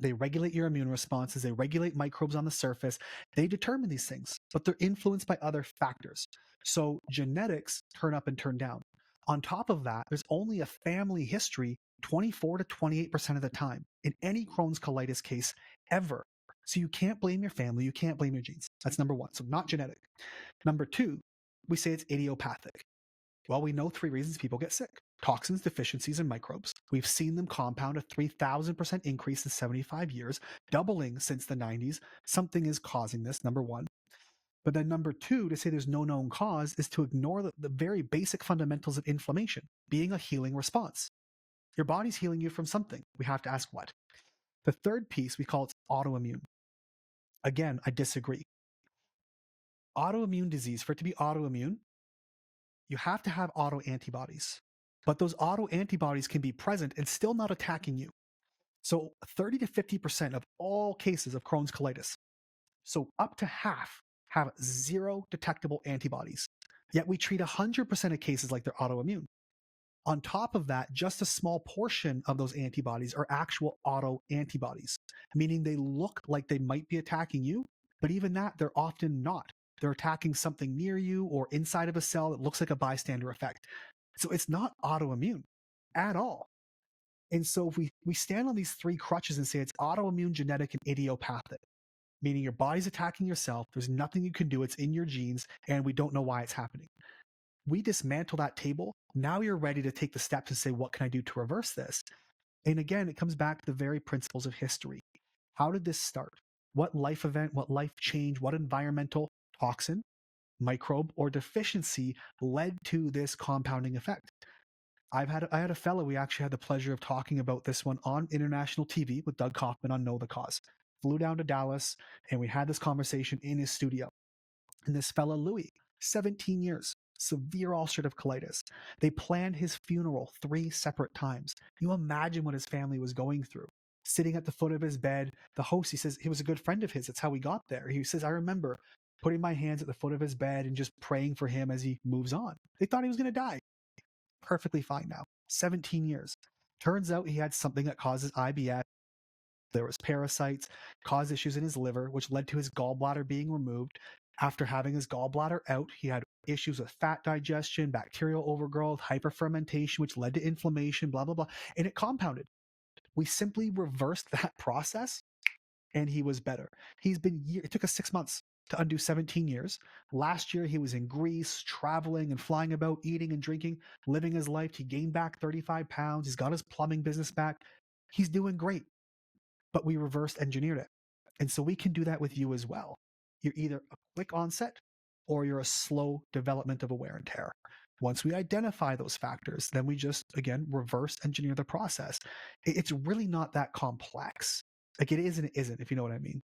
B: They regulate your immune responses. They regulate microbes on the surface. They determine these things, but they're influenced by other factors. So genetics turn up and turn down. On top of that, there's only a family history 24 to 28% of the time in any Crohn's colitis case ever. So you can't blame your family. You can't blame your genes. That's number one. So not genetic. Number two, we say it's idiopathic. Well, we know 3 reasons people get sick: toxins, deficiencies, and microbes. We've seen them compound a 3,000% increase in 75 years, doubling since the 90s. Something is causing this, number one. But then number two, to say there's no known cause is to ignore the very basic fundamentals of inflammation, being a healing response. Your body's healing you from something. We have to ask what. The third piece, we call it autoimmune. Again, I disagree. Autoimmune disease, for it to be autoimmune, you have to have autoantibodies. But those autoantibodies can be present and still not attacking you. So 30 to 50% of all cases of Crohn's colitis, so up to half, have zero detectable antibodies. Yet we treat 100% of cases like they're autoimmune. On top of that, just a small portion of those antibodies are actual autoantibodies, meaning they look like they might be attacking you, but even that, they're often not. They're attacking something near you or inside of a cell that looks like a bystander effect. So it's not autoimmune at all. And so if we stand on these 3 crutches and say it's autoimmune, genetic, and idiopathic, meaning your body's attacking yourself, there's nothing you can do, it's in your genes, and we don't know why it's happening. We dismantle that table. Now you're ready to take the steps and say, what can I do to reverse this? And again, it comes back to the very principles of history. How did this start? What life event, what life change, what environmental toxin, microbe, or deficiency led to this compounding effect? I had a fellow, we actually had the pleasure of talking about this one on international TV with Doug Kaufman on Know the Cause. Flew down to Dallas and we had this conversation in his studio. And this fella, Louis, 17 years, severe ulcerative colitis. They planned his funeral 3 separate times. You imagine what his family was going through. Sitting at the foot of his bed, the host, he says, he was a good friend of his. That's how we got there. He says, I remember putting my hands at the foot of his bed and just praying for him as he moves on. They thought he was going to die. Perfectly fine now. 17 years. Turns out he had something that causes IBS. There was parasites, caused issues in his liver, which led to his gallbladder being removed. After having his gallbladder out, he had issues with fat digestion, bacterial overgrowth, hyperfermentation, which led to inflammation, blah, blah, blah. And it compounded. We simply reversed that process and he was better. It took us 6 months to undo 17 years. Last year, he was in Greece, traveling and flying about, eating and drinking, living his life. He gained back 35 pounds. He's got his plumbing business back. He's doing great, but we reversed engineered it. And so we can do that with you as well. You're either a quick onset or you're a slow development of a wear and tear. Once we identify those factors, then we just, again, reverse engineer the process. It's really not that complex. Like it is and it isn't, if you know what I mean.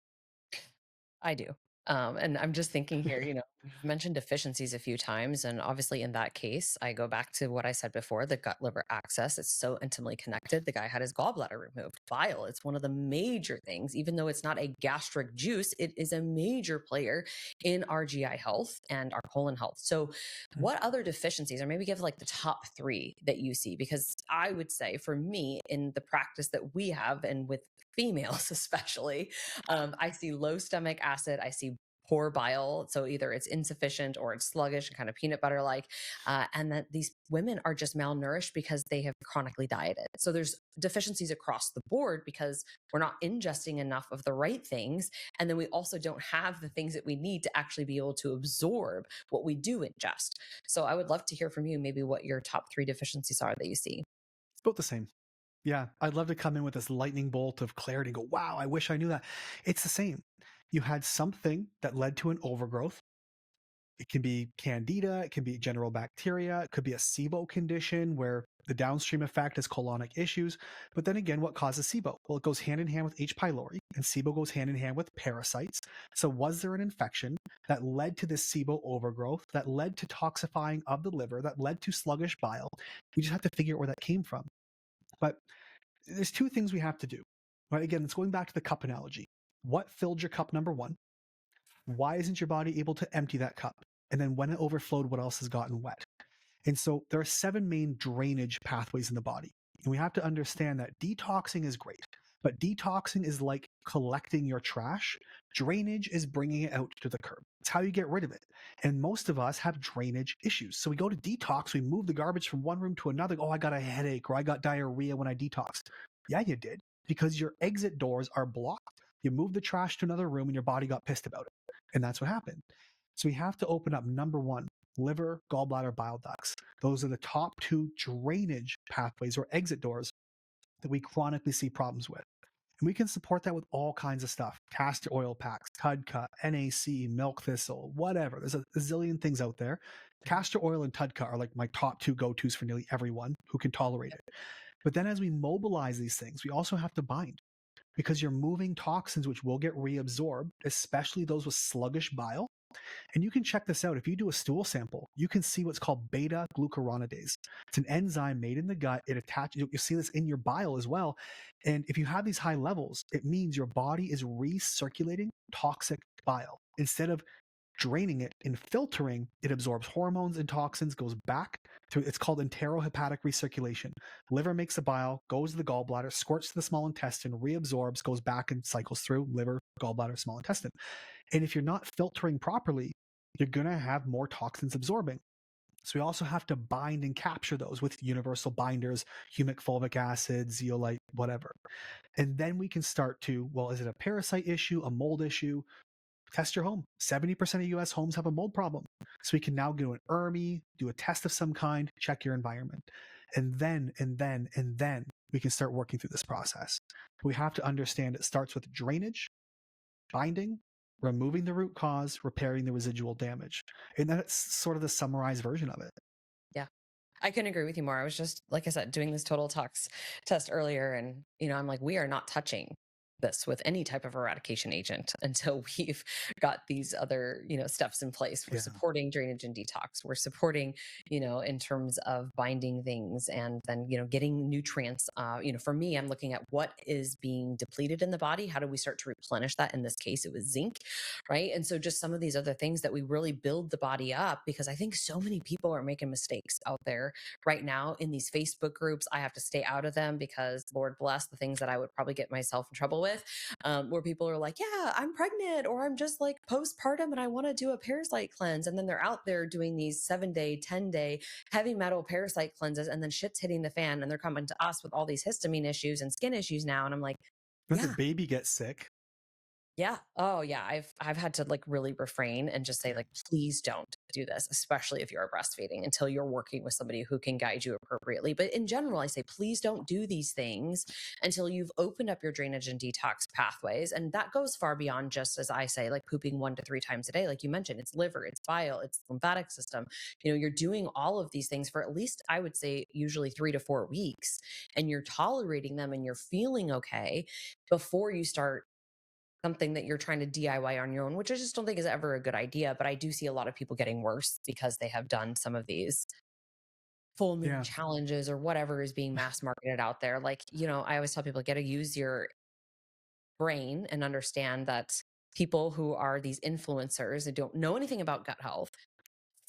A: I do. And I'm just thinking here, you've mentioned deficiencies a few times. And obviously, in that case, I go back to what I said before, the gut liver axis. It's so intimately connected. The guy had his gallbladder removed. Bile, it's one of the major things, even though it's not a gastric juice, it is a major player in our GI health and our colon health. So, what other deficiencies, or maybe give like the top 3 that you see? Because I would say for me, in the practice that we have, and with females especially, I see low stomach acid. I see poor bile. So either it's insufficient or it's sluggish and kind of peanut butter like. And that these women are just malnourished because they have chronically dieted. So there's deficiencies across the board because we're not ingesting enough of the right things. And then we also don't have the things that we need to actually be able to absorb what we do ingest. So I would love to hear from you maybe what your top 3 deficiencies are that you see.
B: It's about the same. Yeah, I'd love to come in with this lightning bolt of clarity and go, wow, I wish I knew that. It's the same. You had something that led to an overgrowth. It can be candida, it can be general bacteria, it could be a SIBO condition where the downstream effect is colonic issues. But then again, what causes SIBO? Well, it goes hand in hand with H. pylori, and SIBO goes hand in hand with parasites. So was there an infection that led to this SIBO overgrowth, that led to toxifying of the liver, that led to sluggish bile? We just have to figure out where that came from. But there's 2 things we have to do. Right? Again, it's going back to the cup analogy. What filled your cup, number 1? Why isn't your body able to empty that cup? And then when it overflowed, what else has gotten wet? And so there are 7 main drainage pathways in the body. And we have to understand that detoxing is great, but detoxing is like collecting your trash. Drainage is bringing it out to the curb. It's how you get rid of it. And most of us have drainage issues. So we go to detox, we move the garbage from one room to another. Oh, I got a headache or I got diarrhea when I detoxed. Yeah, you did, because your exit doors are blocked. You moved the trash to another room and your body got pissed about it. And that's what happened. So we have to open up, number 1, liver, gallbladder, bile ducts. Those are the top 2 drainage pathways or exit doors that we chronically see problems with. And we can support that with all kinds of stuff. Castor oil packs, Tudcut, NAC, milk thistle, whatever. There's a zillion things out there. Castor oil and Tudcut are like my top 2 go-tos for nearly everyone who can tolerate it. But then as we mobilize these things, we also have to bind, because you're moving toxins which will get reabsorbed, especially those with sluggish bile. And you can check this out. If you do a stool sample, you can see what's called beta glucuronidase. It's an enzyme made in the gut. It attaches, you'll see this in your bile as well. And if you have these high levels, it means your body is recirculating toxic bile. Instead of draining it and filtering, it absorbs hormones and toxins, goes back to, it's called enterohepatic recirculation. Liver makes the bile, goes to the gallbladder, squirts to the small intestine, reabsorbs, goes back and cycles through liver, gallbladder, small intestine. And if you're not filtering properly, you're going to have more toxins absorbing. So we also have to bind and capture those with universal binders, humic fulvic acid, zeolite, whatever. And then we can start to, well, is it a parasite issue, a mold issue? Test your home. 70% of US homes have a mold problem. So we can now do an ERMI, do a test of some kind, check your environment. And then we can start working through this process. We have to understand it starts with drainage, binding, removing the root cause, repairing the residual damage. And that's sort of the summarized version of it.
A: Yeah. I couldn't agree with you more. I was just, like I said, doing this total tox test earlier. And, I'm like, we are not touching this with any type of eradication agent until we've got these other, steps in place. We're
B: Yeah.
A: supporting drainage and detox. We're supporting, in terms of binding things and then, getting nutrients. For me, I'm looking at what is being depleted in the body. How do we start to replenish that? In this case, it was zinc, right? And so just some of these other things that we really build the body up, because I think so many people are making mistakes out there right now in these Facebook groups. I have to stay out of them because Lord bless the things that I would probably get myself in trouble with, where people are like, yeah, I'm pregnant or I'm just like postpartum and I want to do a parasite cleanse. And then they're out there doing these 7-day, 10-day heavy metal parasite cleanses. And then shit's hitting the fan and they're coming to us with all these histamine issues and skin issues now. And I'm like,
B: Then their
A: yeah,
B: baby gets sick.
A: yeah. Oh, yeah. I've had to like really refrain and just say like, please don't do this, especially if you're breastfeeding until you're working with somebody who can guide you appropriately. But in general, I say, please don't do these things until you've opened up your drainage and detox pathways. And that goes far beyond just, as I say, like pooping 1 to 3 times a day. Like you mentioned, it's liver, it's bile, it's lymphatic system. You're doing all of these things for at least, I would say, usually 3 to 4 weeks, and you're tolerating them and you're feeling okay before you start something that you're trying to DIY on your own, which I just don't think is ever a good idea. But I do see a lot of people getting worse because they have done some of these full moon
B: Yeah.
A: challenges or whatever is being mass marketed out there. Like, I always tell people, got to use your brain and understand that people who are these influencers that don't know anything about gut health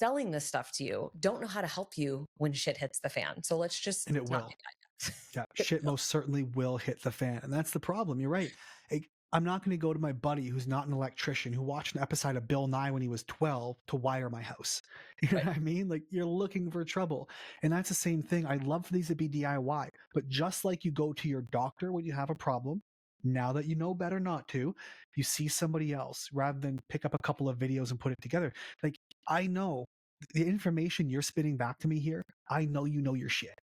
A: selling this stuff to you don't know how to help you when shit hits the fan. So let's just
B: And it
A: not
B: will.
A: do that.
B: Yeah,
A: It
B: shit
A: will.
B: most certainly will hit the fan. And that's the problem. You're right. I'm not going to go to my buddy who's not an electrician who watched an episode of Bill Nye when he was 12 to wire my house. You know
A: Right.
B: what I mean? Like, you're looking for trouble. And that's the same thing. I'd love for these to be DIY. But just like you go to your doctor when you have a problem, now that you know better not to, you see somebody else rather than pick up a couple of videos and put it together. Like, I know the information you're spitting back to me here, I know you know your shit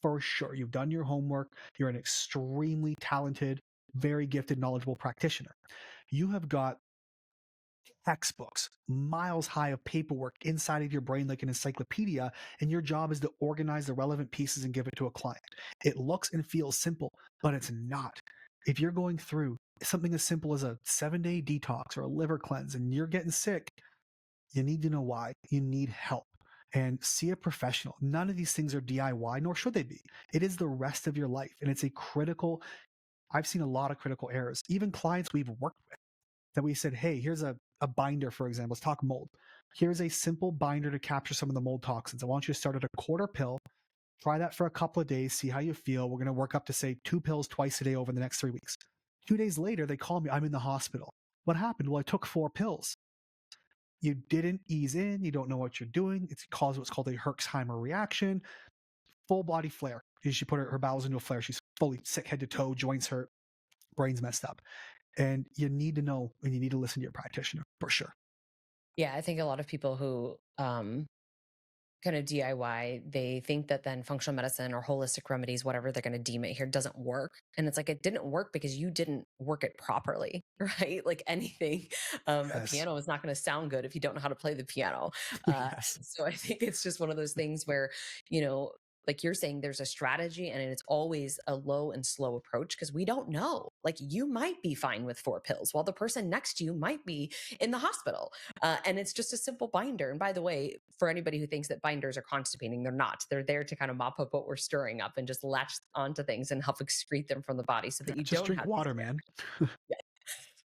B: for sure. You've done your homework. You're an extremely talented, very gifted, knowledgeable practitioner. You have got textbooks, miles high of paperwork inside of your brain like an encyclopedia, and your job is to organize the relevant pieces and give it to a client. It looks and feels simple, but it's not. If you're going through something as simple as a 7-day detox or a liver cleanse and you're getting sick, you need to know why. You need help and see a professional. None of these things are DIY, nor should they be. It is the rest of your life. And it's a critical, I've seen a lot of critical errors. Even clients we've worked with that we said, hey, here's a binder, for example. Let's talk mold. Here's a simple binder to capture some of the mold toxins. I want you to start at a quarter pill. Try that for a couple of days, see how you feel. We're going to work up to, say, 2 pills twice a day over the next 3 weeks. 2 days later, they call me, I'm in the hospital. What happened? Well, I took 4 pills. You didn't ease in, you don't know what you're doing. It's caused what's called a Herxheimer reaction, full body flare. She put her bowels into a flare. She's fully sick head to toe, joints hurt, brain's messed up. And you need to know and you need to listen to your practitioner for sure.
A: Yeah. I think a lot of people who, kind of DIY, they think that then functional medicine or holistic remedies, whatever they're going to deem it here, doesn't work. And it's like, it didn't work because you didn't work it properly, right? Like anything, a
B: Yes.
A: piano is not going to sound good if you don't know how to play the piano.
B: Yes.
A: So I think it's just one of those things where, you know, like you're saying, there's a strategy and it's always a low and slow approach because we don't know. Like you might be fine with 4 pills while the person next to you might be in the hospital. And it's just a simple binder. And by the way, for anybody who thinks that binders are constipating, they're not. They're there to kind of mop up what we're stirring up and just latch onto things and help excrete them from the body so that you
B: Just
A: don't
B: drink
A: have
B: water,
A: these.
B: man.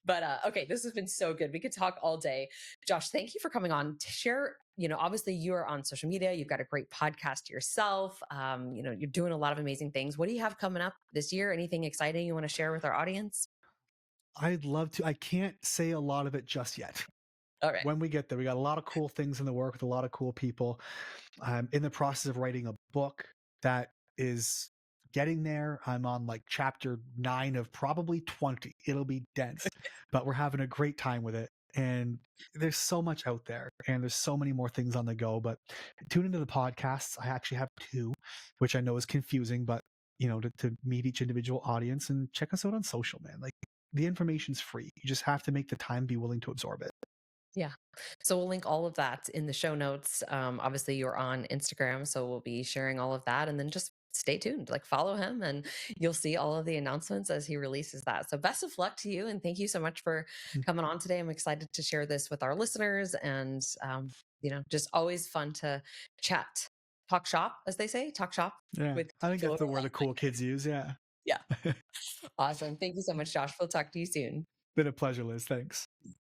A: But okay, this has been so good. We could talk all day. Josh, thank you for coming on to share. Obviously you are on social media. You've got a great podcast yourself. You're doing a lot of amazing things. What do you have coming up this year? Anything exciting you want to share with our audience?
B: I'd love to. I can't say a lot of it just yet.
A: All right.
B: When we get there, we got a lot of cool things in the work with a lot of cool people. I'm in the process of writing a book that is getting there. I'm on like chapter 9 of probably 20. It'll be dense, but we're having a great time with it. And there's so much out there and there's so many more things on the go. But tune into the podcasts. I actually have 2, which I know is confusing, but to meet each individual audience and check us out on social, man. Like the information's free. You just have to make the time, be willing to absorb it.
A: Yeah. So we'll link all of that in the show notes. Obviously, you're on Instagram, so we'll be sharing all of that. And then just stay tuned, like follow him, and you'll see all of the announcements as he releases that. So best of luck to you. And thank you so much for coming on today. I'm excited to share this with our listeners. And, just always fun to chat, talk shop, as they say, talk shop
B: Yeah,
A: with
B: I think
A: people
B: that's
A: who
B: the
A: are
B: word the cool kids use. Yeah.
A: yeah. Awesome. Thank you so much, Josh. We'll talk to you soon.
B: Been a pleasure, Liz. Thanks.